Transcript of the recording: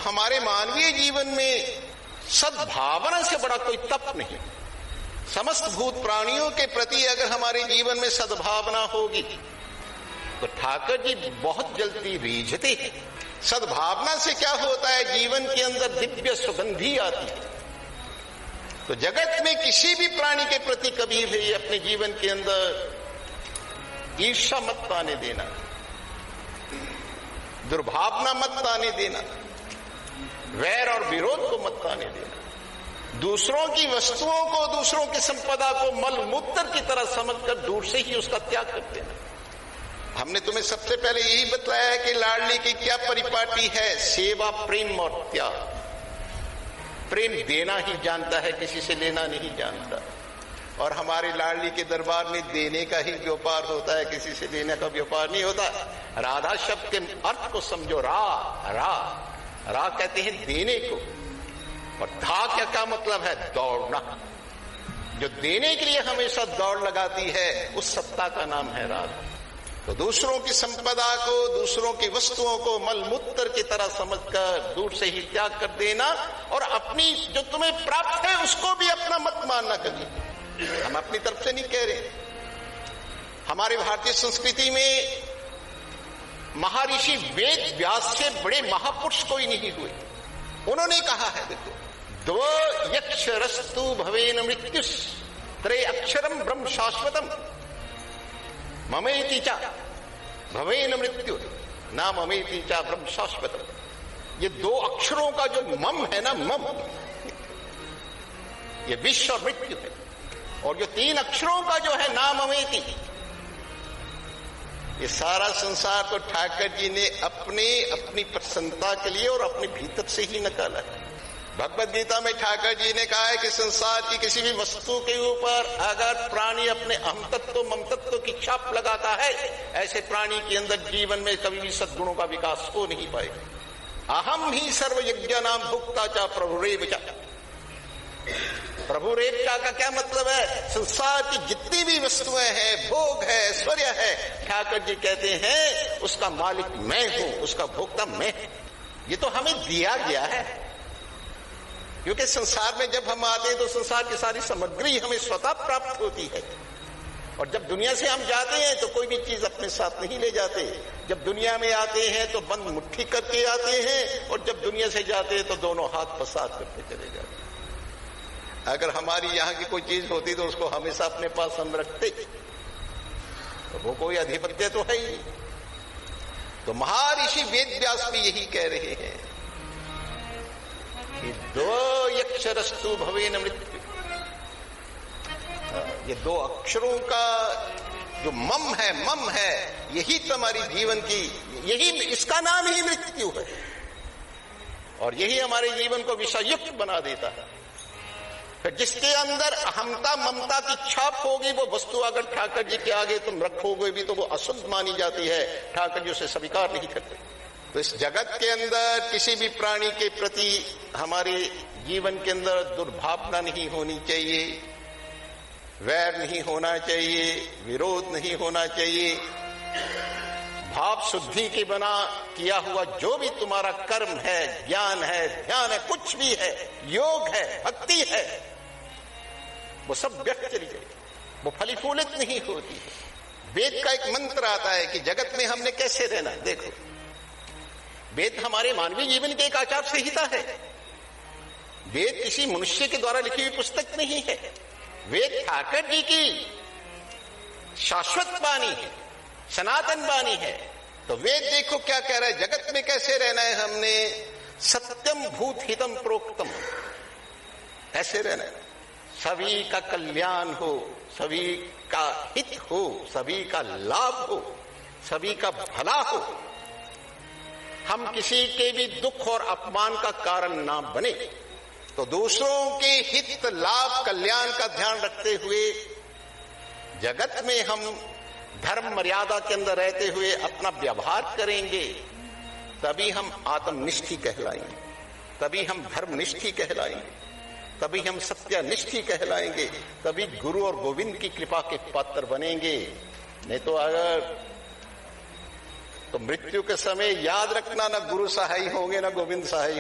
हमारे मानवीय जीवन में सद्भावना से बड़ा कोई तप नहीं। समस्त भूत प्राणियों के प्रति अगर हमारे जीवन में सद्भावना होगी तो ठाकर जी बहुत जल्दी रीझते हैं। सद्भावना से क्या होता है, जीवन के अंदर दिव्य सुगंधी आती है। तो जगत में किसी भी प्राणी के प्रति कभी भी अपने जीवन के अंदर ईर्ष्या मत आने देना, दुर्भावना मत आने देना, वैर और विरोध को मत आने देना। दूसरों की वस्तुओं को, दूसरों की संपदा को मल मूत्र की तरह समझकर दूर से ही उसका त्याग कर देना। हमने तुम्हें सबसे पहले यही बताया है कि लाडली की क्या परिपाटी है, सेवा, प्रेम और त्याग। प्रेम देना ही जानता है, किसी से लेना नहीं जानता। और हमारे लाडली के दरबार में देने का ही व्यापार होता है, किसी से लेने का व्यापार नहीं होता। राधा शब्द के अर्थ को समझो। रा कहते हैं देने को, और धा क्या मतलब है, दौड़ना। जो देने के लिए हमेशा दौड़ लगाती है उस सत्ता का नाम है राधा। तो दूसरों की संपदा को, दूसरों की वस्तुओं को मलमूत्र की तरह समझकर दूर से ही त्याग कर देना, और अपनी जो तुम्हें प्राप्त है उसको भी अपना मत मानना कभी। हम अपनी तरफ से नहीं कह रहे। हमारे भारतीय संस्कृति में महर्षि वेद व्यास से बड़े महापुरुष कोई नहीं हुए। उन्होंने कहा है, देखो, द्व यक्षरस्तु भवेन मृत्युस् त्रय अक्षरम ब्रह्म शाश्वतम ममेति च भवेन मृत्यु ना ममेति च ब्रह्म शाश्वतम। ये दो अक्षरों का जो मम है ना, मम, ये विश्व और मृत्यु है। और जो तीन अक्षरों का जो है नाम ममेति, ये सारा संसार तो ठाकर जी ने अपनी प्रसन्नता के लिए और अपने भीतर से ही निकाला है। भगवद गीता में ठाकर जी ने कहा है कि संसार की किसी भी वस्तु के ऊपर अगर प्राणी अपने अहम तत्व, मम तत्व की छाप लगाता है, ऐसे प्राणी के अंदर जीवन में कभी भी सद्गुणों का विकास हो नहीं पाएगा। अहम ही सर्व यज्ञ नाम भुक्ता चा प्रभुरेव चा। प्रभुरेव चा का क्या मतलब है? संसार की जितनी भी वस्तुएं हैं, भोग है, ऐश्वर्य है, ठाकर जी कहते हैं उसका मालिक मैं हूं, उसका भोक्ता मैं। ये तो हमें दिया गया है, क्योंकि संसार में जब हम आते हैं तो संसार की सारी सामग्री हमें स्वतः प्राप्त होती है। और जब दुनिया से हम जाते हैं तो कोई भी चीज अपने साथ नहीं ले जाते। जब दुनिया में आते हैं तो बंद मुट्ठी करके आते हैं, और जब दुनिया से जाते हैं तो दोनों हाथ पसार करके चले जाते हैं। अगर हमारी यहाँ की कोई चीज होती तो उसको हमेशा अपने पास हम रखते, तो वो कोई अधिपत्य तो है ही। तो महर्षि वेद व्यास भी यही कह रहे हैं कि दो यक्षरस्तु भवेन मृत्यु। ये दो अक्षरों का जो मम है, यही तुम्हारी जीवन की, यही इसका नाम ही मृत्यु है, और यही हमारे जीवन को विषयुक्त बना देता है। फिर जिसके अंदर अहमता ममता की छाप होगी, वो वस्तु अगर ठाकर जी के आगे तुम रखोगे भी तो वो अशुद्ध मानी जाती है। ठाकर जी उसे स्वीकार नहीं करते। तो इस जगत के अंदर किसी भी प्राणी के प्रति हमारे जीवन के अंदर दुर्भावना नहीं होनी चाहिए, वैर नहीं होना चाहिए, विरोध नहीं होना चाहिए। भाव शुद्धि के बना किया हुआ जो भी तुम्हारा कर्म है, ज्ञान है, ध्यान है, कुछ भी है, योग है, भक्ति है, वो सब व्यर्थ चली जाएगी, वो फलीफूलित नहीं होती है। वेद का एक मंत्र आता है कि जगत में हमने कैसे रहना। देखो, वेद हमारे मानवीय जीवन की एक आचार संहिता है। वेद किसी मनुष्य के द्वारा लिखी हुई पुस्तक नहीं है। वेद ठाकर जी की शाश्वत वाणी है, सनातन वाणी है। तो वेद देखो क्या कह रहा है, जगत में कैसे रहना है हमने। सत्यम भूत हितम प्रोक्तम, ऐसे रहना है, सभी का कल्याण हो, सभी का हित हो, सभी का लाभ हो, सभी का भला हो। हम किसी के भी दुख और अपमान का कारण ना बने। तो दूसरों के हित, लाभ, कल्याण का ध्यान रखते हुए जगत में हम धर्म मर्यादा के अंदर रहते हुए अपना व्यवहार करेंगे, तभी हम आत्मनिष्ठी कहलाएंगे, तभी हम धर्मनिष्ठी कहलाएंगे, तभी हम सत्यनिष्ठी कहलाएंगे, तभी गुरु और गोविंद की कृपा के पात्र बनेंगे। नहीं तो अगर तो मृत्यु के समय याद रखना, ना गुरु सहाय होंगे ना गोविंद सहाय।